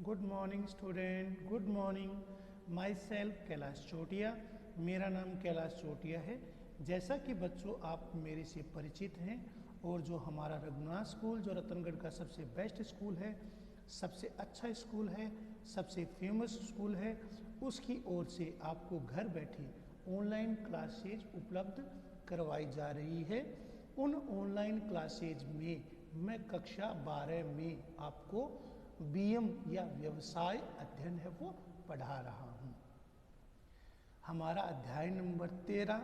Good morning student, good morning. Myself Kailash Chotiya. मेरा नाम कैलाश चोटिया है। जैसा कि बच्चों आप मेरे से परिचित हैं और जो हमारा रघुनाथ स्कूल जो रतनगढ़ का सबसे बेस्ट स्कूल है, सबसे अच्छा स्कूल है, सबसे फेमस स्कूल है, उसकी ओर से आपको घर बैठे ऑनलाइन क्लासेज उपलब्ध करवाई जा रही है। उन ऑनलाइन क्लासेज में मैं कक्षा 12 में आपको बीएम या व्यवसाय अध्ययन है वो पढ़ा रहा हूँ। हमारा अध्याय नंबर 13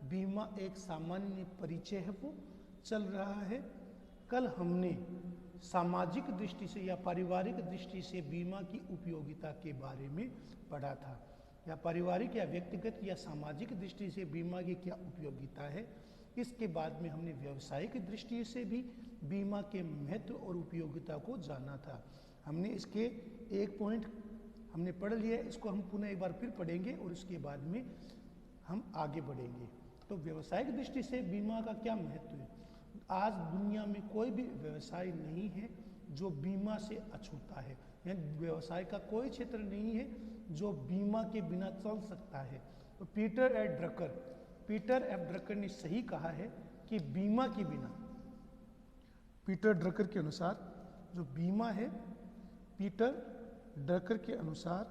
बीमा एक सामान्य परिचय है वो चल रहा है। कल हमने सामाजिक दृष्टि से या पारिवारिक दृष्टि से बीमा की उपयोगिता के बारे में पढ़ा था, या पारिवारिक या व्यक्तिगत या सामाजिक दृष्टि से बीमा की क्या उपयोगिता है। इसके बाद में हमने व्यावसायिक दृष्टि से भी बीमा के महत्व और उपयोगिता को जाना था। हमने इसके एक पॉइंट हमने पढ़ लिया, इसको हम पुनः एक बार फिर पढ़ेंगे और उसके बाद में हम आगे बढ़ेंगे। तो व्यावसायिक दृष्टि से बीमा का क्या महत्व है। आज दुनिया में कोई भी व्यवसाय नहीं है जो बीमा से अछूता है, यानी व्यवसाय का कोई क्षेत्र नहीं है जो बीमा के बिना चल सकता है। तो पीटर एफ ड्रकर ने सही कहा है कि बीमा के बिना, पीटर ड्रकर के अनुसार जो बीमा है, पीटर ड्रकर के अनुसार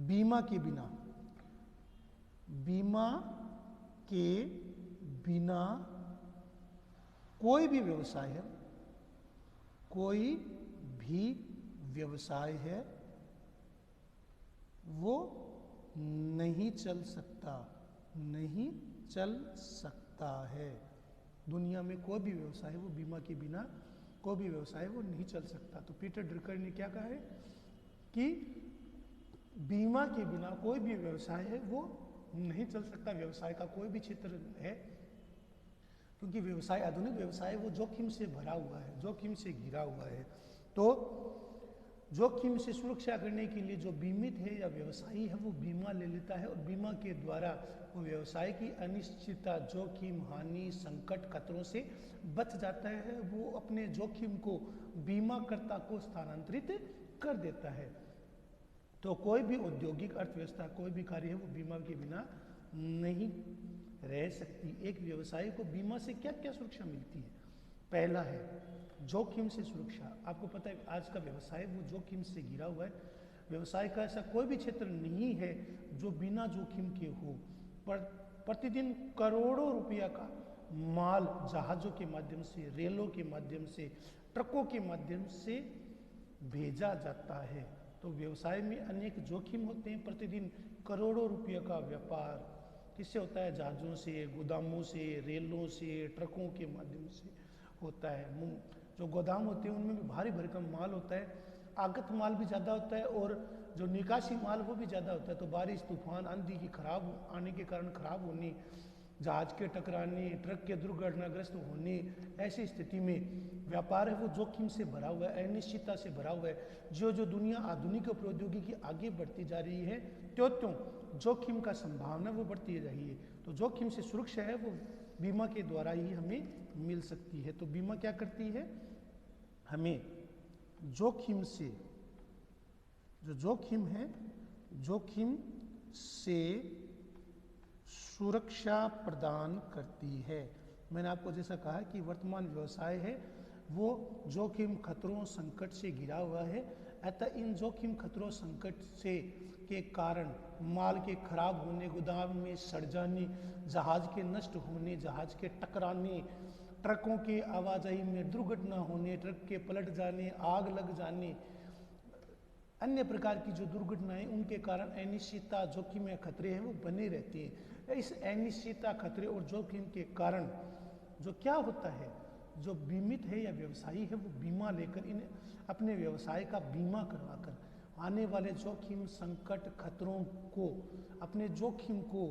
बीमा के बिना कोई भी व्यवसाय है वो नहीं चल सकता है। दुनिया में कोई भी व्यवसाय है वो बीमा के बिना कोई भी व्यवसाय वो नहीं चल सकता। तो पीटर ड्रकर ने क्या कहा है कि बीमा के बिना कोई भी व्यवसाय है वो नहीं चल सकता। व्यवसाय का कोई भी क्षेत्र है, क्योंकि व्यवसाय, आधुनिक व्यवसाय वो जोखिम से भरा हुआ है, जोखिम से घिरा हुआ है। तो जोखिम से सुरक्षा करने के लिए जो बीमित है या व्यवसायी है वो बीमा ले लेता है, और बीमा के द्वारा वो व्यवसाय की अनिश्चितता, जोखिम, हानि, संकट, खतरों से बच जाता है। वो अपने जोखिम को बीमाकर्ता को स्थानांतरित कर देता है। तो कोई भी औद्योगिक अर्थव्यवस्था, कोई भी कार्य है वो बीमा के बिना नहीं रह सकती। एक व्यवसायी को बीमा से क्या क्या सुरक्षा मिलती है। पहला है जोखिम से सुरक्षा। आपको पता है आज का व्यवसाय वो जोखिम से घिरा हुआ है। व्यवसाय का ऐसा कोई भी क्षेत्र नहीं है जो बिना जोखिम के हो। पर प्रतिदिन करोड़ों रुपया का माल जहाज़ों के माध्यम से, रेलों के माध्यम से, ट्रकों के माध्यम से भेजा जाता है। तो व्यवसाय में अनेक जोखिम होते हैं। प्रतिदिन करोड़ों रुपये का व्यापार किससे होता है? जहाज़ों से, गोदामों से, रेलों से, ट्रकों के माध्यम से होता है। जो गोदाम होते हैं उनमें भी भारी भरकम माल होता है, आगत माल भी ज़्यादा होता है और जो निकासी माल वो भी ज़्यादा होता है। तो बारिश, तूफान, आंधी की खराब आने के कारण खराब होने, जहाज के टकराने, ट्रक के दुर्घटनाग्रस्त होने, ऐसी स्थिति में व्यापार है वो जोखिम से भरा हुआ है, अनिश्चितता से भरा हुआ है। जो जो दुनिया आधुनिक प्रौद्योगिकी आगे बढ़ती जा रही है त्यों त्यों जोखिम का संभावना वो बढ़ती जा रही है। तो जोखिम से सुरक्षा है वो बीमा के द्वारा ही हमें मिल सकती है। तो बीमा क्या करती है? हमें जोखिम से, जो जोखिम है, जोखिम से सुरक्षा प्रदान करती है। मैंने आपको जैसा कहा कि वर्तमान व्यवसाय है वो जोखिम, खतरों, संकट से घिरा हुआ है। अतः इन जोखिम, खतरों, संकट से के कारण माल के खराब होने, गोदाम में सड़ जाने, जहाज के नष्ट होने, जहाज के टकराने, ट्रकों के आवाजाही में दुर्घटना होने, ट्रक के पलट जाने, आग लग जाने, अन्य प्रकार की जो दुर्घटनाएं, उनके कारण अनिश्चितता, जोखिम या खतरे हैं वो बने रहते हैं। इस अनिश्चितता, खतरे और जोखिम के कारण जो क्या होता है, जो बीमित है या व्यवसायी है वो बीमा लेकर इन अपने व्यवसाय का बीमा करवाकर आने वाले जोखिम, संकट, खतरों को, अपने जोखिम को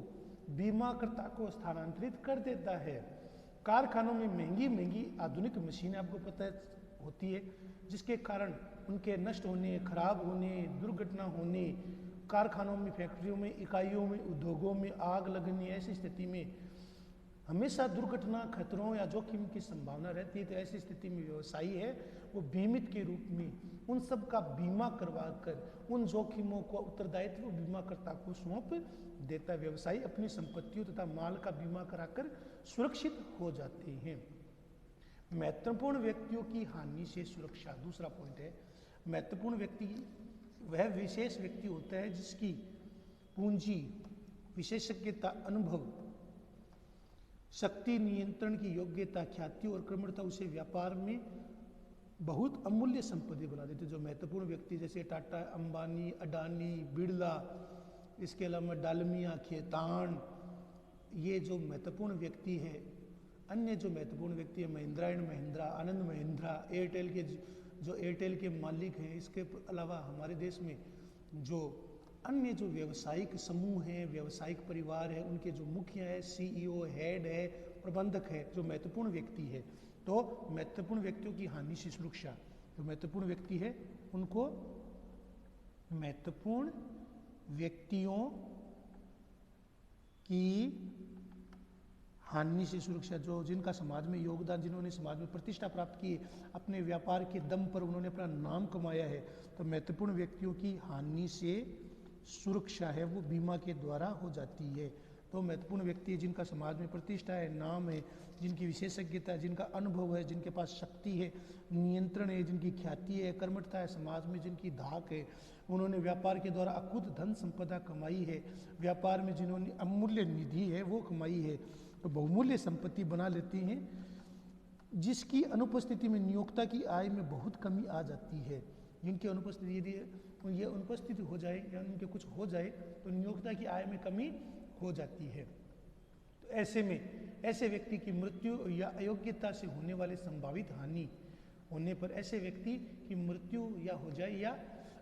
बीमाकर्ता को स्थानांतरित कर देता है। कारखानों में महंगी महंगी आधुनिक मशीनें आपको पता होती है, जिसके कारण उनके नष्ट होने, खराब होने, दुर्घटना होने, कारखानों में, फैक्ट्रियों में, इकाइयों में, उद्योगों में आग लगने, ऐसी स्थिति में हमेशा दुर्घटना, खतरों या जोखिम की संभावना रहती है। तो ऐसी स्थिति में व्यवसायी है वो बीमित के रूप में उन सब का बीमा करवा कर उन जोखिमों को उत्तरदायित्व बीमाकर्ता को सौंप देता है। व्यवसायी अपनी संपत्तियों तथा माल का बीमा कराकर सुरक्षित हो जाते हैं। महत्वपूर्ण व्यक्तियों की हानि से सुरक्षा, दूसरा पॉइंट है। महत्वपूर्ण व्यक्ति वह विशेष व्यक्ति होता है जिसकी पूंजी, विशेषज्ञता, अनुभव, शक्ति, नियंत्रण की योग्यता, ख्याति और कर्मठता उसे व्यापार में बहुत अमूल्य संपत्ति बना देते। जो महत्वपूर्ण व्यक्ति जैसे टाटा, अंबानी, अडानी, बिड़ला, इसके अलावा डालमिया, खेतान, ये जो महत्वपूर्ण व्यक्ति है। अन्य जो महत्वपूर्ण व्यक्ति है महिंद्रा एंड महिंद्रा, आनंद महिंद्रा, एयरटेल के जो एयरटेल के मालिक हैं। इसके अलावा हमारे देश में जो अन्य जो व्यावसायिक समूह हैं, व्यावसायिक परिवार है, उनके जो मुखिया है, सीईओ, हेड है, प्रबंधक है, जो महत्वपूर्ण व्यक्ति है। तो महत्वपूर्ण व्यक्तियों की हानि से सुरक्षा, जो महत्वपूर्ण व्यक्ति है उनको महत्वपूर्ण व्यक्तियों की हानि से सुरक्षा, जो जिनका समाज में योगदान, जिन्होंने समाज में प्रतिष्ठा प्राप्त की, अपने व्यापार के दम पर उन्होंने अपना नाम कमाया है, तो महत्वपूर्ण व्यक्तियों की हानि से सुरक्षा है वो बीमा के द्वारा हो जाती है। तो महत्वपूर्ण व्यक्ति जिनका समाज में प्रतिष्ठा है, नाम है, जिनकी विशेषज्ञता है, जिनका अनुभव है, जिनके पास शक्ति है, नियंत्रण है, जिनकी ख्याति है, कर्मठता है, समाज में जिनकी धाक है, उन्होंने व्यापार के द्वारा अकुत धन संपदा कमाई है, व्यापार में जिन्होंने अमूल्य निधि है वो कमाई है, तो बहुमूल्य संपत्ति बना लेते हैं, जिसकी अनुपस्थिति में नियोक्ता की आय में बहुत कमी आ जाती है। जिनकी अनुपस्थिति, यदि ये अनुपस्थित हो जाए या उनके कुछ हो जाए तो नियोक्ता की आय में कमी हो जाती है। तो ऐसे में ऐसे व्यक्ति की मृत्यु या अयोग्यता से होने वाले संभावित हानि होने पर ऐसे व्यक्ति की मृत्यु या हो जाए या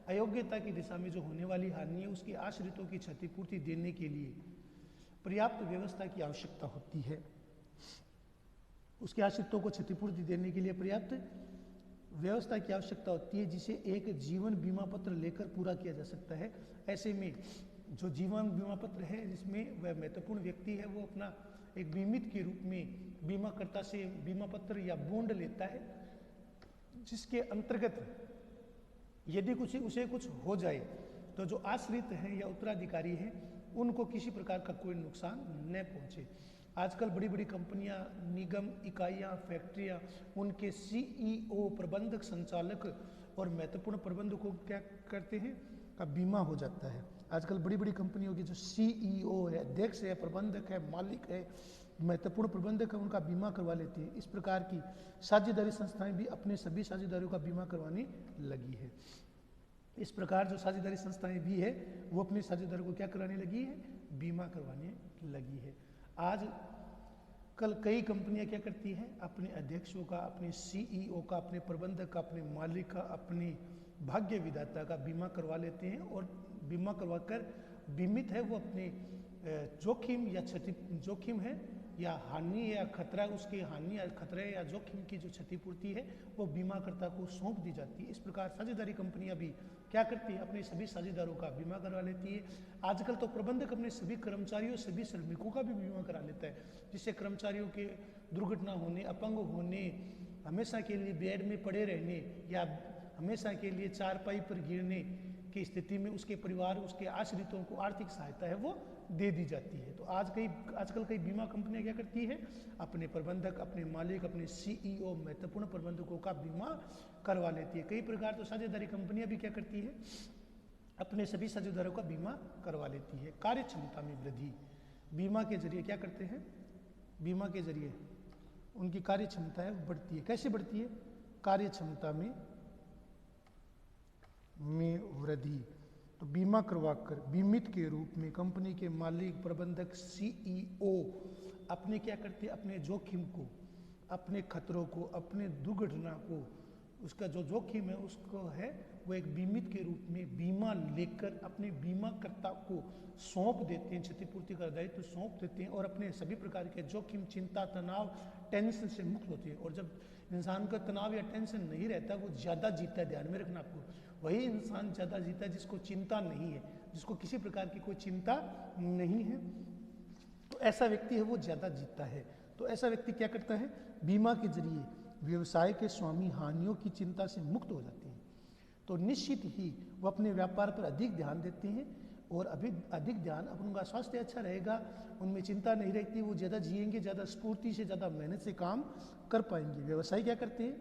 अयोग्यता की दिशा में जो होने वाली हानि है उसके आश्रितों की क्षतिपूर्ति देने के लिए पर्याप्त व्यवस्था की आवश्यकता होती है। उसके आश्रितों को क्षतिपूर्ति देने के लिए पर्याप्त व्यवस्था की आवश्यकता होती है, जिसे एक जीवन बीमा पत्र लेकर पूरा किया जा सकता है। ऐसे में जो जीवन बीमा पत्र है जिसमें वह महत्वपूर्ण व्यक्ति है वो अपना एक बीमित के रूप में बीमाकर्ता से बीमा पत्र या बॉन्ड लेता है, जिसके अंतर्गत यदि उसे कुछ हो जाए तो जो आश्रित हैं या उत्तराधिकारी हैं उनको किसी प्रकार का कोई नुकसान न पहुंचे। आजकल बड़ी बड़ी कंपनियां, निगम, इकाइयां, फैक्ट्रियां, उनके सीईओ, प्रबंधक, संचालक और महत्वपूर्ण प्रबंधकों क्या करते हैं का बीमा हो जाता है। आजकल बड़ी बड़ी कंपनियों की जो सीईओ है, अध्यक्ष है, प्रबंधक है, मालिक है, महत्वपूर्ण प्रबंधक है, उनका बीमा करवा लेती है। इस प्रकार की साझेदारी संस्थाएं भी अपने सभी साझेदारों का बीमा करवाने लगी है। इस प्रकार जो साझेदारी संस्थाएं भी है वो अपने साझेदारों को क्या कराने लगी है, बीमा करवाने लगी है। आज कल कई कंपनियां क्या करती हैं, अपने अध्यक्षों का, अपने सीईओ का, अपने प्रबंधक का, अपने मालिक का, अपने भाग्य विधाता का बीमा करवा लेते हैं और बीमा करवाकर बीमित है वो अपने जोखिम या क्षति, जोखिम है या हानि या खतरा, उसके हानि या खतरे या जोखिम की जो क्षतिपूर्ति है वो बीमाकर्ता को सौंप दी जाती है। इस प्रकार साझेदारी कंपनियां भी क्या करती है, अपने सभी साझेदारों का बीमा करवा लेती है। आजकल तो प्रबंधक अपने सभी कर्मचारियों, सभी श्रमिकों का भी बीमा करा लेता है, जिससे कर्मचारियों के दुर्घटना होने, अपंग होने, हमेशा के लिए बेड में पड़े रहने या हमेशा के लिए चारपाई पर गिरने की स्थिति में उसके परिवार, उसके आश्रितों को आर्थिक सहायता है वो दे दी जाती है। तो आजकल कई बीमा कंपनियां क्या करती है, अपने प्रबंधक, अपने मालिक, अपने सीईओ, महत्वपूर्ण प्रबंधकों का बीमा करवा लेती है। कई प्रकार तो साझेदारी कंपनियां भी क्या करती है, अपने सभी साझेदारों का बीमा करवा लेती है। कार्य क्षमता में वृद्धि, बीमा के जरिए क्या करते हैं, बीमा के जरिए उनकी कार्य क्षमता है बढ़ती है। कैसे बढ़ती है, कार्य क्षमता में वृद्धि। तो बीमा करवाकर बीमित के रूप में कंपनी के मालिक, प्रबंधक, सीईओ अपने क्या करते हैं, अपने जोखिम को, अपने खतरों को, अपने दुर्घटना को, उसका जो जोखिम है उसको है वो एक बीमित के रूप में बीमा लेकर अपने बीमाकर्ता को सौंप देते हैं, क्षतिपूर्ति का दायित्व सौंप देते हैं और अपने सभी प्रकार के जोखिम, चिंता, तनाव, टेंशन से मुक्त होते हैं। और जब इंसान का तनाव या टेंशन नहीं रहता वो ज़्यादा जीता है। ध्यान में रखना आपको, वही इंसान ज़्यादा जीता है जिसको चिंता नहीं है, जिसको किसी प्रकार की कोई चिंता नहीं है। तो ऐसा व्यक्ति है वो ज़्यादा जीतता है। तो ऐसा व्यक्ति क्या करता है, बीमा के जरिए व्यवसाय के स्वामी हानियों की चिंता से मुक्त हो जाते हैं। तो निश्चित ही वो अपने व्यापार पर अधिक ध्यान देते हैं और अभी अधिक ध्यान, उनका स्वास्थ्य अच्छा रहेगा, उनमें चिंता नहीं रहती, वो ज़्यादा जिएंगे, ज़्यादा स्फूर्ति से, ज़्यादा मेहनत से काम कर पाएंगे। व्यवसायी क्या करते हैं,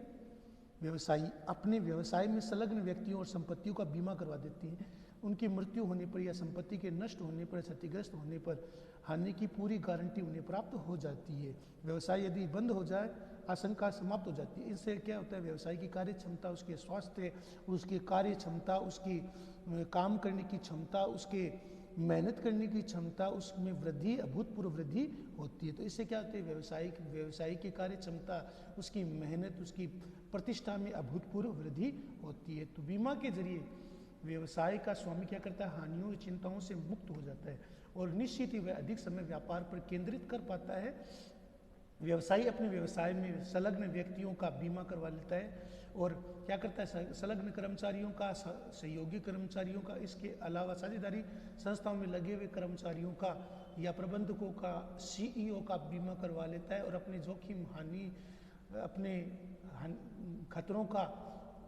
व्यवसायी अपने व्यवसाय में संलग्न व्यक्तियों और संपत्तियों का बीमा करवा देते हैं। उनकी मृत्यु होने पर या संपत्ति के नष्ट होने पर, क्षतिग्रस्त होने पर हानि की पूरी गारंटी उन्हें प्राप्त हो जाती है। व्यवसाय यदि बंद हो जाए, आशंका समाप्त हो जाती है। इससे क्या होता है, व्यवसाय की कार्य क्षमता, उसके स्वास्थ्य, उसकी कार्य क्षमता, उसकी काम करने की क्षमता, उसके मेहनत करने की क्षमता, उसमें वृद्धि, अभूतपूर्व वृद्धि होती है। तो इससे क्या होता है, व्यवसायी की कार्य क्षमता, उसकी मेहनत, उसकी प्रतिष्ठा में अभूतपूर्व वृद्धि होती है। तो बीमा के जरिए व्यवसाय का स्वामी क्या करता है, हानियों की चिंताओं से मुक्त हो जाता है और निश्चित ही वह अधिक समय व्यापार पर केंद्रित कर पाता है। व्यवसायी अपने व्यवसाय में संलग्न व्यक्तियों का बीमा करवा लेता है और क्या करता है, संलग्न कर्मचारियों का, सहयोगी कर्मचारियों का, इसके अलावा साझेदारी संस्थाओं में लगे हुए कर्मचारियों का या प्रबंधकों का, सीईओ का बीमा करवा लेता है और अपने जोखिम, हानि,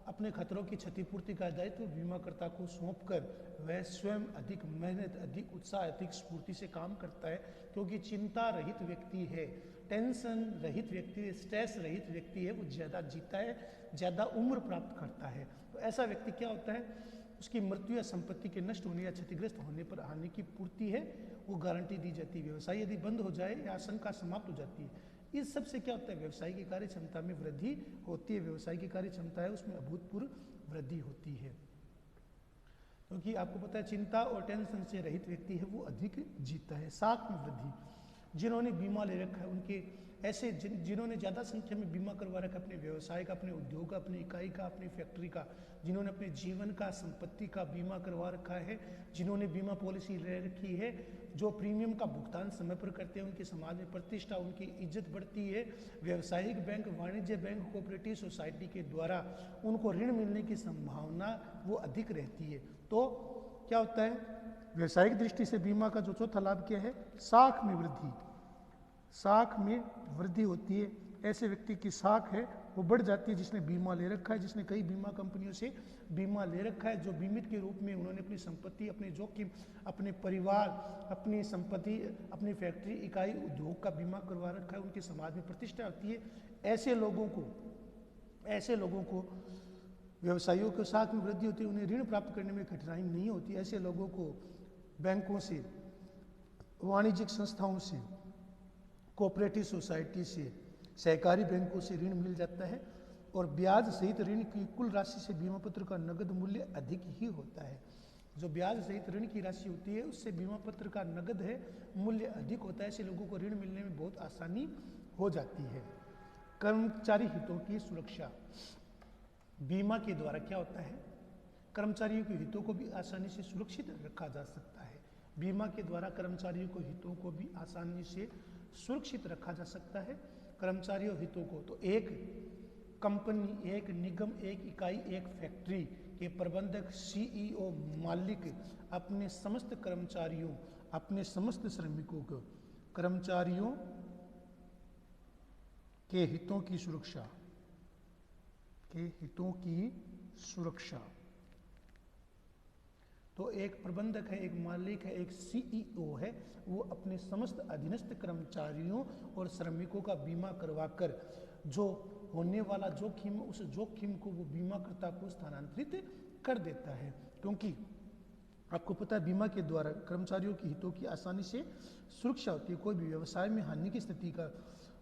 अपने खतरों की क्षतिपूर्ति का दायित्व बीमाकर्ता को सौंपकर वह स्वयं अधिक मेहनत, अधिक उत्साह, अधिक स्फूर्ति से काम करता है, क्योंकि चिंता रहित व्यक्ति है, टेंशन रहित व्यक्ति, स्ट्रेस रहित व्यक्ति है, वो ज़्यादा जीता है, ज़्यादा उम्र प्राप्त करता है। तो ऐसा व्यक्ति क्या होता है, उसकी मृत्यु या संपत्ति के नष्ट होने या क्षतिग्रस्त होने पर हानि की पूर्ति है वो गारंटी दी जाती है। व्यवसाय यदि बंद हो जाए या आशंका समाप्त हो जाती है, इस सब से क्या होता है, व्यवसाय की कार्य क्षमता में वृद्धि होती है। व्यवसाय की कार्य क्षमता है उसमें अभूतपूर्व वृद्धि होती है, क्योंकि आपको पता है चिंता और टेंशन से रहित व्यक्ति है वो अधिक जीता है। साख में वृद्धि, जिन्होंने बीमा ले रखा है उनके ऐसे जिन्होंने ज़्यादा संख्या में बीमा करवा रखा है, अपने व्यवसाय का, अपने उद्योग का, अपनी इकाई का, अपनी फैक्ट्री का, जिन्होंने अपने जीवन का, संपत्ति का बीमा करवा रखा है, जिन्होंने बीमा पॉलिसी ले रखी है, जो प्रीमियम का भुगतान समय पर करते हैं, उनके समाज में प्रतिष्ठा, उनकी इज्जत बढ़ती है। व्यावसायिक बैंक, वाणिज्य बैंक, कोऑपरेटिव सोसाइटी के द्वारा उनको ऋण मिलने की संभावना वो अधिक रहती है। तो क्या होता है, व्यावसायिक दृष्टि से बीमा का जो चौथा लाभ क्या है, साख में वृद्धि। साख में वृद्धि होती है, ऐसे व्यक्ति की साख है वो बढ़ जाती है जिसने बीमा ले रखा है, जिसने कई बीमा कंपनियों से बीमा ले रखा है, जो बीमित के रूप में उन्होंने अपनी संपत्ति, अपने जोखिम, अपने परिवार, अपनी संपत्ति, अपनी फैक्ट्री, इकाई, उद्योग का बीमा करवा रखा है, उनके समाज में प्रतिष्ठा होती है। ऐसे लोगों को व्यवसायियों के साथ में वृद्धि होती है, उन्हें ऋण प्राप्त करने में कठिनाई नहीं होती। ऐसे लोगों को बैंकों से, वाणिज्यिक संस्थाओं से, कोऑपरेटिव सोसाइटी से, सहकारी बैंकों से ऋण मिल जाता है और ब्याज सहित ऋण की कुल राशि से बीमा पत्र का नगद मूल्य अधिक ही होता है। जो ब्याज सहित ऋण की राशि होती है उससे बीमा पत्र का नगद है मूल्य अधिक होता है। ऐसे लोगों को ऋण मिलने में बहुत आसानी हो जाती है। कर्मचारी हितों की सुरक्षा, बीमा के द्वारा क्या होता है, कर्मचारियों के हितों को भी आसानी से सुरक्षित रखा जा सकता है। बीमा के द्वारा कर्मचारियों के हितों को भी आसानी से सुरक्षित रखा जा सकता है। कर्मचारियों हितों को तो एक कंपनी, एक निगम, एक इकाई, एक फैक्ट्री के प्रबंधक, सीईओ, मालिक अपने समस्त कर्मचारियों, अपने समस्त श्रमिकों को, कर्मचारियों के हितों की सुरक्षा, तो एक प्रबंधक है, एक मालिक है, एक सीईओ है, वो अपने समस्त अधीनस्थ कर्मचारियों और श्रमिकों का बीमा करवाकर जो होने वाला जोखिम, उस जोखिम को वो बीमाकर्ता को स्थानांतरित कर देता है। क्योंकि आपको पता है बीमा के द्वारा कर्मचारियों के हितों की आसानी से सुरक्षा होती है। कोई भी व्यवसाय में हानि की स्थिति का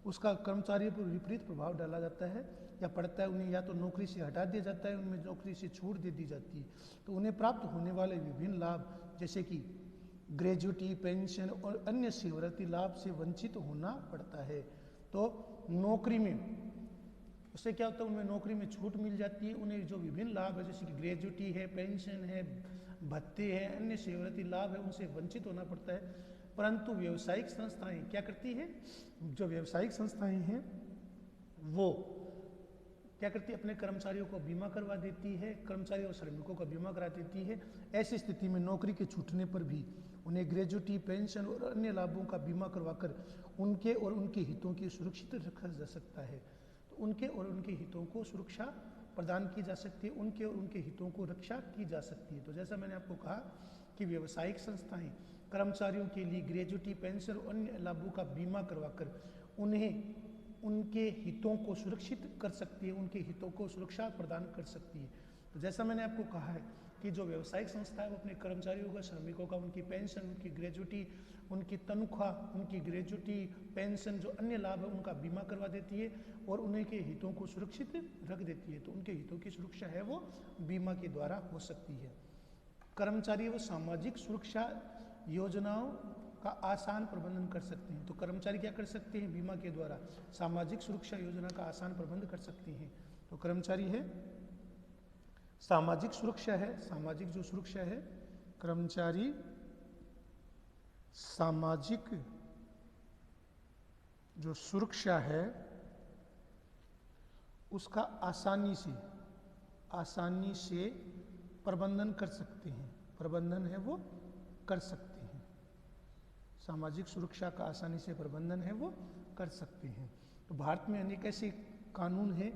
उसका कर्मचारियों पर विपरीत प्रभाव डाला जाता है या पड़ता है, उन्हें या तो नौकरी से हटा दिया जाता है, उनमें नौकरी से छूट दे दी जाती है, तो उन्हें प्राप्त होने वाले विभिन्न लाभ जैसे कि ग्रेजुटी, पेंशन और अन्य सेवानिवृत्ति लाभ से वंचित होना पड़ता है। तो नौकरी में उससे क्या होता है, उनमें नौकरी में छूट मिल जाती है, उन्हें जो विभिन्न लाभ है जैसे कि ग्रेजुटी है, पेंशन है, भत्ते हैं, अन्य सेवानिवृत्ति लाभ है, उनसे वंचित होना पड़ता है। परंतु व्यावसायिक संस्थाएं क्या करती है, जो व्यावसायिक संस्थाएं हैं वो क्या करती है, अपने कर्मचारियों को बीमा करवा देती है, कर्मचारियों और श्रमिकों का बीमा करा देती है। ऐसी स्थिति में नौकरी के छूटने पर भी उन्हें ग्रेजुटी, पेंशन और अन्य लाभों का बीमा करवाकर उनके और उनके हितों की सुरक्षित रखा जा सकता है। तो उनके और उनके हितों को सुरक्षा प्रदान की जा सकती है, उनके और उनके हितों को रक्षा की जा सकती है। तो जैसा मैंने आपको कहा कि व्यावसायिक संस्थाएं कर्मचारियों के लिए ग्रेजुटी, पेंशन और अन्य लाभों का बीमा करवाकर उन्हें उनके हितों को सुरक्षित कर सकती है, उनके हितों को सुरक्षा प्रदान कर सकती है। तो जैसा मैंने आपको कहा है कि जो व्यावसायिक संस्था है वो अपने कर्मचारियों का, श्रमिकों का, उनकी पेंशन, उनकी ग्रेजुटी, उनकी तनख्वाह, उनकी ग्रेजुटी, पेंशन, जो अन्य लाभ है उनका बीमा करवा देती है और उन्हीं के हितों को सुरक्षित रख देती है। तो उनके हितों की सुरक्षा है वो बीमा के द्वारा हो सकती है। कर्मचारी वो सामाजिक सुरक्षा योजनाओं का आसान प्रबंधन कर सकते हैं। तो कर्मचारी क्या कर सकते हैं? बीमा के द्वारा सामाजिक सुरक्षा योजना का आसान प्रबंध कर सकते हैं। तो कर्मचारी है सामाजिक सुरक्षा है, सामाजिक जो सुरक्षा है, कर्मचारी सामाजिक जो सुरक्षा है उसका आसानी से प्रबंधन कर सकते हैं। प्रबंधन है वो कर सकते हैं, सामाजिक सुरक्षा का आसानी से प्रबंधन है वो कर सकते हैं। तो भारत में अनेक ऐसे कानून हैं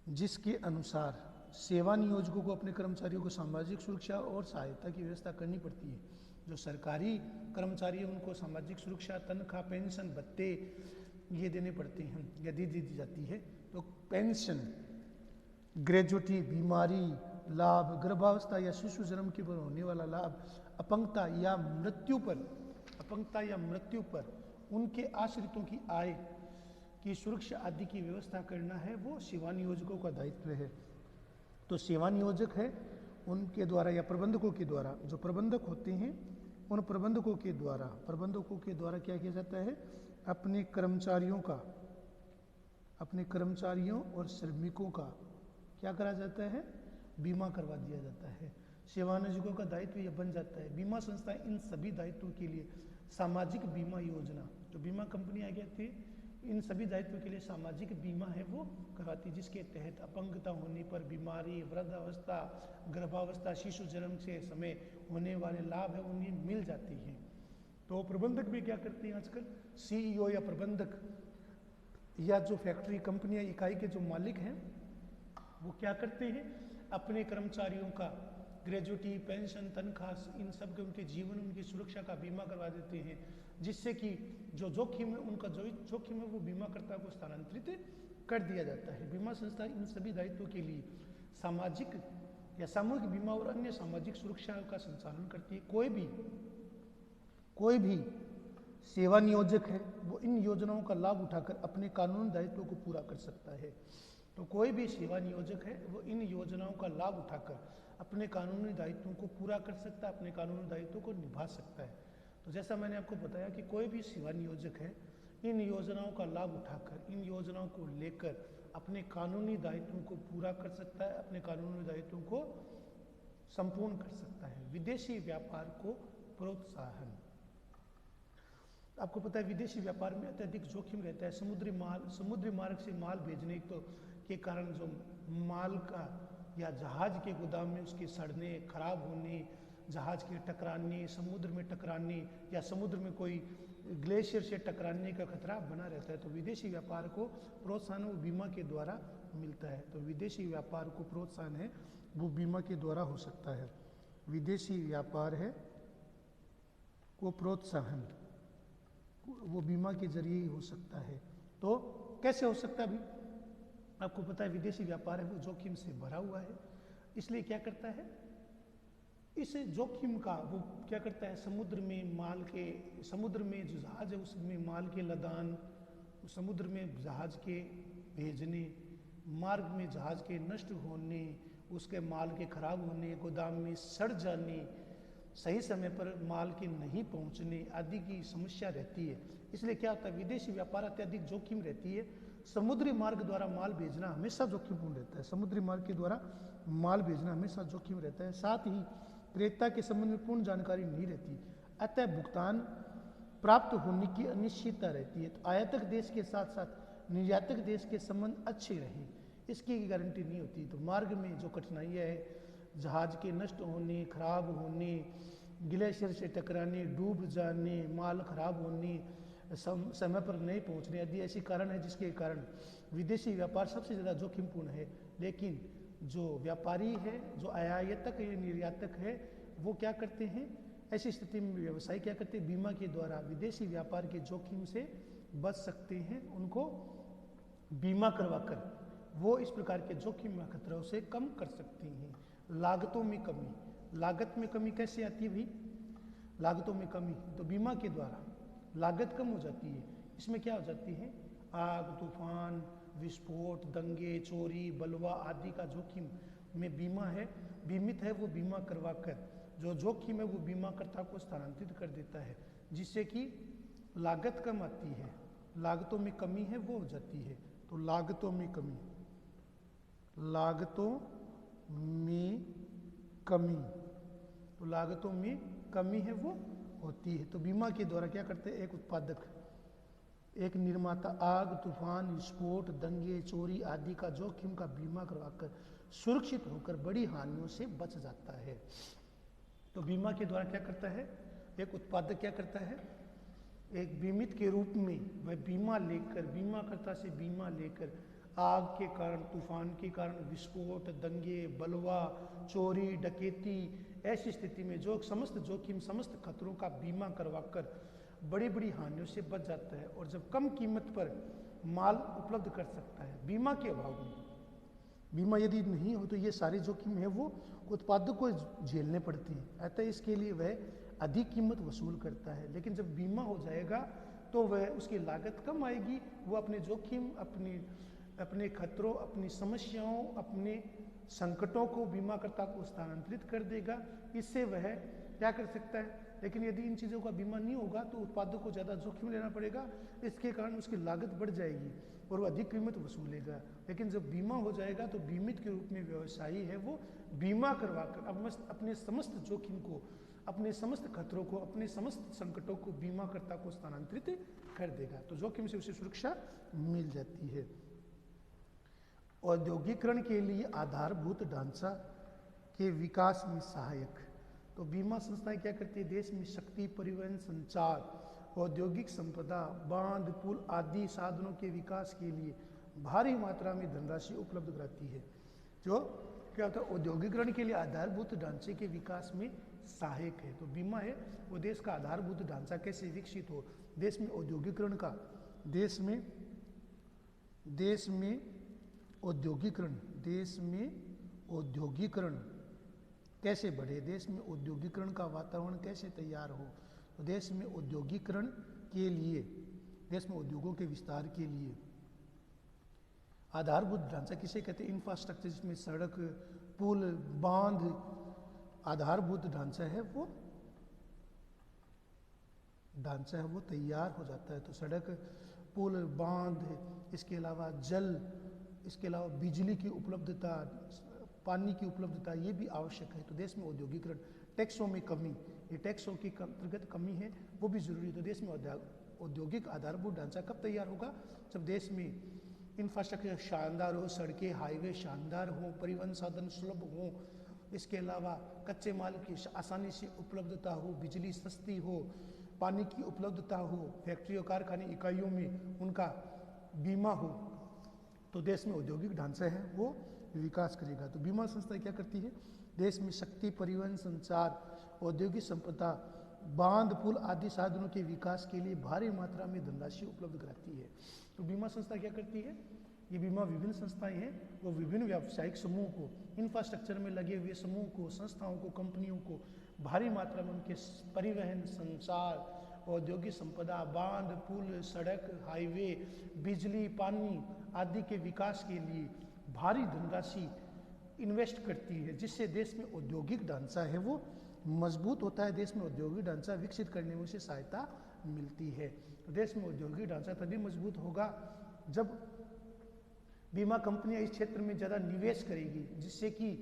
जिसके अनुसार सेवा नियोजकों को अपने कर्मचारियों को सामाजिक सुरक्षा और सहायता की व्यवस्था करनी पड़ती है। जो सरकारी कर्मचारी हैं उनको सामाजिक सुरक्षा, तनख्वाह, पेंशन, भत्ते ये देने पड़ते हैं या दी जाती है। तो पेंशन, ग्रेजुटी, बीमारी लाभ, गर्भावस्था या शिशु जन्म के पर होने वाला लाभ, अपंगता या मृत्यु पर उनके आश्रितों की आय की सुरक्षा आदि की व्यवस्था करना है वो सेवा नियोजकों का दायित्व है। तो सेवा नियोजक है उनके द्वारा या प्रबंधकों के द्वारा, जो प्रबंधक होते हैं उन प्रबंधकों के द्वारा क्या किया जाता है? अपने कर्मचारियों और श्रमिकों का क्या करा जाता है? बीमा करवा दिया जाता है। सेवा नियोजकों का दायित्व यह बन जाता है। बीमा संस्थाएं इन सभी दायित्वों के लिए सामाजिक बीमा योजना, जो बीमा कंपनी आ गई थी, इन सभी दायित्वों के लिए सामाजिक बीमा है वो करवाती है, जिसके तहत अपंगता होने पर, बीमारी, वृद्धावस्था, गर्भावस्था, शिशु जन्म से समय होने वाले लाभ है उन्हें मिल जाती है। तो प्रबंधक भी क्या करते हैं आजकल? सीईओ या प्रबंधक या जो फैक्ट्री, कंपनी या इकाई के जो मालिक हैं वो क्या करते हैं? अपने कर्मचारियों का ग्रेजुटी, पेंशन, तनख्वाह, इन सब के उनके जीवन, उनकी सुरक्षा का बीमा करवा देते हैं, जिससे कि जो जोखिम है उनका जो जोखिम है वो बीमाकर्ता को स्थानांतरित कर दिया जाता है। बीमा संस्था इन सभी दायित्वों के लिए सामाजिक या सामूहिक बीमा और अन्य सामाजिक सुरक्षा का संचालन करती है। कोई भी सेवा नियोजक है वो इन योजनाओं का लाभ उठाकर अपने कानूनी दायित्वों को पूरा कर सकता है। तो कोई भी सेवा नियोजक है वो इन योजनाओं का लाभ उठाकर अपने कानूनी दायित्वों को पूरा कर सकता है, अपने कानूनी दायित्वों को निभा सकता है। तो जैसा मैंने आपको बताया कि कोई भी सेवा नियोजक है इन योजनाओं का लाभ उठाकर, इन योजनाओं को लेकर अपने कानूनी दायित्वों को पूरा कर सकता है, अपने कानूनी दायित्वों को संपूर्ण कर सकता है। विदेशी व्यापार को प्रोत्साहन, आपको पता है विदेशी व्यापार में अत्यधिक जोखिम रहता है। समुद्री मार्ग से माल भेजने के कारण जो माल का या जहाज के गोदाम में उसके सड़ने, खराब होने, जहाज के टकराने, समुद्र में टकराने या समुद्र में कोई ग्लेशियर से टकराने का खतरा बना रहता है। तो विदेशी व्यापार को प्रोत्साहन वो बीमा के द्वारा मिलता है। तो विदेशी व्यापार को प्रोत्साहन है वो बीमा के द्वारा हो सकता है। विदेशी व्यापार है को प्रोत्साहन वो बीमा के जरिए ही हो सकता है। तो कैसे हो सकता है? अभी आपको पता है विदेशी व्यापार है वो जोखिम से भरा हुआ है, इसलिए क्या करता है, इस जोखिम का वो क्या करता है, समुद्र में जो जहाज है उसमें माल के लदान, समुद्र में जहाज के भेजने, मार्ग में जहाज के नष्ट होने, उसके माल के खराब होने, गोदाम में सड़ जाने, सही समय पर माल के नहीं पहुंचने आदि की समस्या रहती है। इसलिए क्या होता है, विदेशी व्यापार अत्यधिक जोखिम रहती है। समुद्री मार्ग द्वारा माल भेजना हमेशा जोखिमपूर्ण रहता है। समुद्री मार्ग के द्वारा माल भेजना हमेशा जोखिम रहता है। साथ ही क्रेता के संबंध में पूर्ण जानकारी नहीं रहती, अतः भुगतान प्राप्त होने की अनिश्चितता रहती है। तो आयातक देश के साथ साथ निर्यातक देश के संबंध अच्छे रहें इसकी गारंटी नहीं होती। तो मार्ग में जो कठिनाइयाँ है, जहाज के नष्ट होने, खराब होने, ग्लेशियर से टकराने, डूब जाने, माल खराब होने, समय पर नहीं पहुंचने आदि ऐसी कारण है जिसके कारण विदेशी व्यापार सबसे ज़्यादा जोखिमपूर्ण है। लेकिन जो व्यापारी है, जो आयातक या निर्यातक है, वो क्या करते हैं, ऐसी स्थिति में व्यवसायी क्या करते हैं, बीमा के द्वारा विदेशी व्यापार के जोखिम से बच सकते हैं। उनको बीमा करवाकर वो इस प्रकार के जोखिम या खतरों से कम कर सकते हैं। लागतों में कमी, लागत में कमी कैसे आती है भाई, लागतों में कमी तो बीमा के द्वारा लागत कम हो जाती है। इसमें क्या हो जाती है, आग, तूफान, विस्फोट, दंगे, चोरी, बलवा आदि का जोखिम में बीमा है, बीमित है, वो बीमा करवाकर जो जोखिम है वो बीमाकर्ता को स्थानांतरित कर देता है, जिससे कि लागत कम आती है, लागतों में कमी है वो हो जाती है। तो लागतों में कमी, लागतों में कमी, तो लागतों में कमी है वो होती है। तो बीमा के द्वारा क्या करते हैं, एक उत्पादक, एक निर्माता आग, तूफान, विस्फोट, दंगे, चोरी आदि का जोखिम का बीमा करवाकर सुरक्षित होकर बड़ी हानियों से बच जाता है। तो बीमा के द्वारा क्या करता है, एक उत्पादक क्या करता है, एक बीमित के रूप में वह बीमा लेकर, बीमाकर्ता से बीमा लेकर आग के कारण, तूफान के कारण, विस्फोट, दंगे, बलवा, चोरी, डकैती ऐसी स्थिति में जो समस्त जोखिम, समस्त खतरों का बीमा करवाकर बड़ी बड़ी हानियों से बच जाता है। और जब कम कीमत पर माल उपलब्ध कर सकता है, बीमा के अभाव में, बीमा यदि नहीं हो तो ये सारे जोखिम है वो उत्पादक को झेलने पड़ते हैं, अतः इसके लिए वह अधिक कीमत वसूल करता है। लेकिन जब बीमा हो जाएगा तो वह उसकी लागत कम आएगी, वो अपने जोखिम, अपने खतरों, अपनी समस्याओं, अपने संकटों को बीमाकर्ता को स्थानांतरित कर देगा, इससे वह क्या कर सकता है। लेकिन यदि इन चीज़ों का बीमा नहीं होगा तो उत्पादक को ज़्यादा जोखिम लेना पड़ेगा, इसके कारण उसकी लागत बढ़ जाएगी और वह अधिक कीमत वसूलेगा। लेकिन जब बीमा हो जाएगा तो बीमित के रूप में व्यवसायी है वो बीमा करवाकर अपने समस्त जोखिम को, अपने समस्त खतरों को, अपने समस्त संकटों को बीमाकर्ता को स्थानांतरित कर देगा। तो जोखिम से उसे सुरक्षा मिल जाती है। औद्योगिकरण के लिए आधारभूत ढांचा के विकास में सहायक, तो बीमा संस्थाएं क्या करती है, देश में शक्ति, परिवहन, संचार, औद्योगिक संपदा, बांध, पुल आदि साधनों के विकास के लिए भारी मात्रा में धनराशि उपलब्ध कराती है। जो क्या होता है, औद्योगिकरण के लिए आधारभूत ढांचे के विकास में सहायक है। तो बीमा है वो देश का आधारभूत ढांचा कैसे विकसित हो, देश में औद्योगिकरण का, देश में औद्योगिकरण कैसे बढ़े, देश में औद्योगिकरण का वातावरण कैसे तैयार हो। तो देश में औद्योगिकरण के लिए, देश में उद्योगों के विस्तार के लिए आधारभूत ढांचा किसे कहते हैं, इंफ्रास्ट्रक्चर, जिसमें सड़क, पुल, बांध आधारभूत ढांचा है वो तैयार हो जाता है। तो सड़क, पुल, बांध, इसके अलावा जल, इसके अलावा बिजली की उपलब्धता, पानी की उपलब्धता, ये भी आवश्यक है। तो देश में औद्योगिकरण, टैक्सों में कमी, ये टैक्सों की अंतर्गत कमी है वो भी जरूरी है। तो देश में औद्योगिक आधारभूत ढांचा कब तैयार होगा, जब देश में इंफ्रास्ट्रक्चर शानदार हो, सड़कें, हाईवे शानदार हो, परिवहन साधन सुलभ हो, इसके अलावा कच्चे माल की आसानी से उपलब्धता हो, बिजली सस्ती हो, पानी की उपलब्धता हो, फैक्ट्रियों, कारखाने, इकाइयों में उनका बीमा हो, तो देश में औद्योगिक ढांचा है वो विकास करेगा। तो बीमा संस्था क्या करती है, देश में शक्ति, परिवहन, संचार, औद्योगिक संपदा, बांध, पुल आदि साधनों के विकास के लिए भारी मात्रा में धनराशि उपलब्ध कराती है। तो बीमा संस्था क्या करती है, ये बीमा विभिन्न संस्थाएं हैं, वो विभिन्न व्यावसायिक समूह को, इंफ्रास्ट्रक्चर में लगे हुए समूह को, संस्थाओं को, कंपनियों को भारी मात्रा में उनके परिवहन, संचार, औद्योगिक संपदा, बांध, पुल, सड़क, हाईवे, बिजली, पानी आदि के विकास के लिए भारी धनराशि इन्वेस्ट करती है, जिससे देश में औद्योगिक ढांचा है वो मजबूत होता है, देश में औद्योगिक ढांचा विकसित करने में उसे सहायता मिलती है। तो देश में औद्योगिक ढांचा तभी मजबूत होगा जब बीमा कंपनियां इस क्षेत्र में ज़्यादा निवेश करेगी, जिससे कि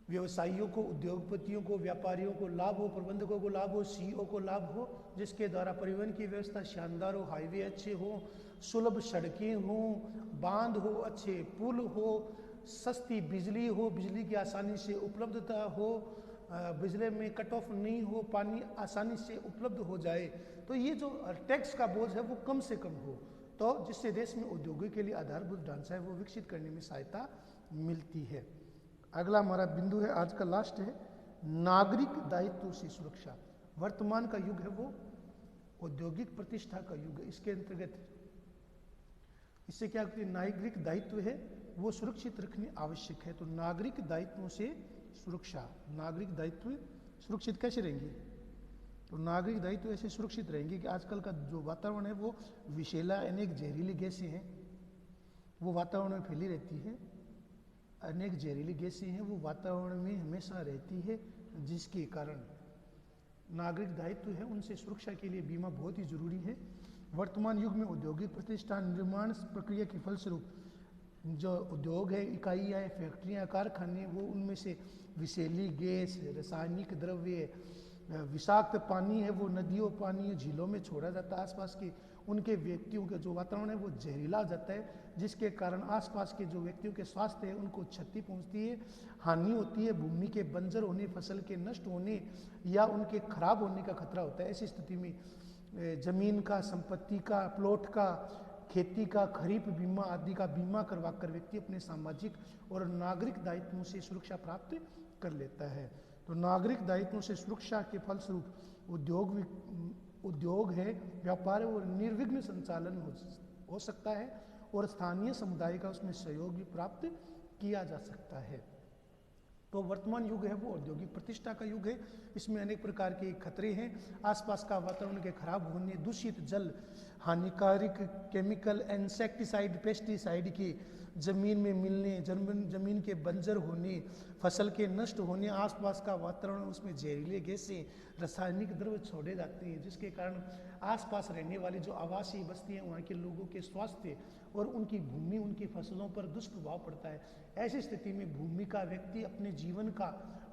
व्यवसायियों को, उद्योगपतियों को, व्यापारियों को लाभ हो, प्रबंधकों को लाभ हो, सीईओ को लाभ हो, जिसके द्वारा परिवहन की व्यवस्था शानदार हो, हाईवे अच्छे हो, सुलभ सड़कें हो, बांध हो, अच्छे पुल हो, सस्ती बिजली हो, बिजली की आसानी से उपलब्धता हो, बिजली में कट ऑफ नहीं हो, पानी आसानी से उपलब्ध हो जाए, तो ये जो टैक्स का बोझ है वो कम से कम हो, तो जिससे देश में उद्योगों के लिए आधारभूत ढांचा है वो विकसित करने में सहायता मिलती है। अगला हमारा बिंदु है, आज का लास्ट है, नागरिक दायित्व से सुरक्षा। वर्तमान का युग है वो औद्योगिक प्रतिष्ठा का युग है। इसके अंतर्गत इससे क्या होती है, नागरिक दायित्व है वो सुरक्षित रखने आवश्यक है। तो नागरिक दायित्वों से सुरक्षा, नागरिक दायित्व सुरक्षित कैसे रहेंगे? तो नागरिक दायित्व ऐसे सुरक्षित रहेंगे कि आजकल का जो वातावरण है वो विषैला अनेक जहरीली गैसें हैं वो वातावरण में फैली रहती है, अनेक जहरीली गैसें हैं वो वातावरण में हमेशा रहती है, जिसके कारण नागरिक दायित्व है उनसे सुरक्षा के लिए बीमा बहुत ही जरूरी है। वर्तमान युग में औद्योगिक प्रतिष्ठान निर्माण प्रक्रिया के फलस्वरूप जो उद्योग है, इकाइयाँ, फैक्ट्रियाँ, कारखाने, वो उनमें से विषैली गैस, रासायनिक द्रव्य, विषाक्त पानी है वो नदियों, पानी, झीलों में छोड़ा जाता है। आसपास के उनके व्यक्तियों का जो वातावरण है वो जहरीला हो जाता है, जिसके कारण आसपास के जो व्यक्तियों के स्वास्थ्य है उनको क्षति पहुंचती है, हानि होती है, भूमि के बंजर होने, फसल के नष्ट होने या उनके खराब होने का खतरा होता है। ऐसी स्थिति में जमीन का, संपत्ति का, प्लॉट का, खेती का, खरीफ बीमा आदि का बीमा करवाकर व्यक्ति अपने सामाजिक और नागरिक दायित्वों से सुरक्षा प्राप्त कर लेता है। तो नागरिक दायित्वों से सुरक्षा के फलस्वरूप उद्योग है, व्यापार है, वो निर्विघ्न संचालन हो सकता है और स्थानीय समुदाय का उसमें सहयोग भी प्राप्त किया जा सकता है। तो वर्तमान युग है वो औद्योगिक प्रतिष्ठा का युग है। इसमें अनेक प्रकार के खतरे हैं, आसपास का वातावरण के खराब होने, दूषित जल, हानिकारक केमिकल, इंसेक्टिसाइड, पेस्टिसाइड के जमीन में मिलने, जमीन के बंजर होने, फसल के नष्ट होने, आसपास का वातावरण उसमें जहरीले गैसें, रासायनिक द्रव्य छोड़े जाते हैं, जिसके कारण आसपास रहने वाली जो आवासीय बस्ती हैं वहाँ के लोगों के स्वास्थ्य और उनकी भूमि, उनकी फसलों पर दुष्प्रभाव पड़ता है। ऐसी स्थिति में भूमि का व्यक्ति अपने जीवन का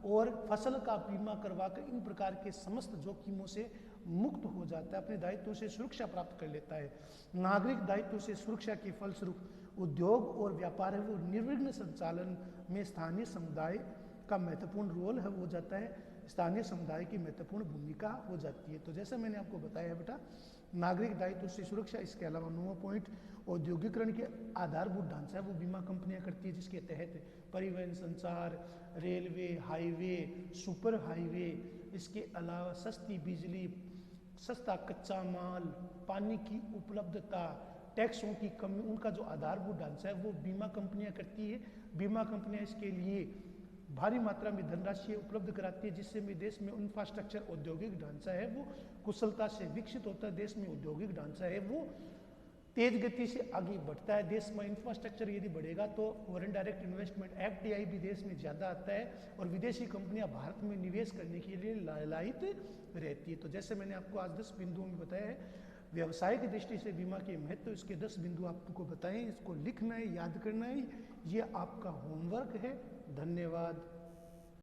और फसल का बीमा करवाकर इन प्रकार के समस्त जोखिमों से मुक्त हो जाता है, अपने दायित्वों से सुरक्षा प्राप्त कर लेता है। नागरिक दायित्वों से सुरक्षा के फलस्वरूप उद्योग और व्यापार है वो निर्विघ्न संचालन में स्थानीय समुदाय का महत्वपूर्ण रोल है हो जाता है, स्थानीय समुदाय की महत्वपूर्ण भूमिका हो जाती है। तो जैसा मैंने आपको बताया है बेटा, नागरिक दायित्व से सुरक्षा, इसके अलावा 9वां पॉइंट औद्योगिकरण के आधारभूत ढांचा है वो बीमा कंपनियां करती है, जिसके तहत परिवहन, संचार, रेलवे, हाईवे, सुपर हाईवे, इसके अलावा सस्ती बिजली, सस्ता कच्चा माल, पानी की उपलब्धता, टैक्सों की कमी, उनका जो आधारभूत ढांचा है वो बीमा कंपनियां करती है। बीमा कंपनियां इसके लिए भारी मात्रा में धनराशि उपलब्ध कराती है, जिससे में देश में इंफ्रास्ट्रक्चर, औद्योगिक ढांचा है वो कुशलता से विकसित होता है, देश में औद्योगिक ढांचा है वो तेज गति से आगे बढ़ता है। देश में इंफ्रास्ट्रक्चर यदि बढ़ेगा तो फॉरेन डायरेक्ट इन्वेस्टमेंट, FDI भी देश में ज़्यादा आता है और विदेशी कंपनियां भारत में निवेश करने के लिए लालायित रहती है। तो जैसे मैंने आपको आज 10 बिंदुओं में बताया है, व्यवसाय की दृष्टि से बीमा के महत्व, इसके 10 बिंदु आपको बताएं, इसको लिखना है, याद करना है, ये आपका होमवर्क है। धन्यवाद।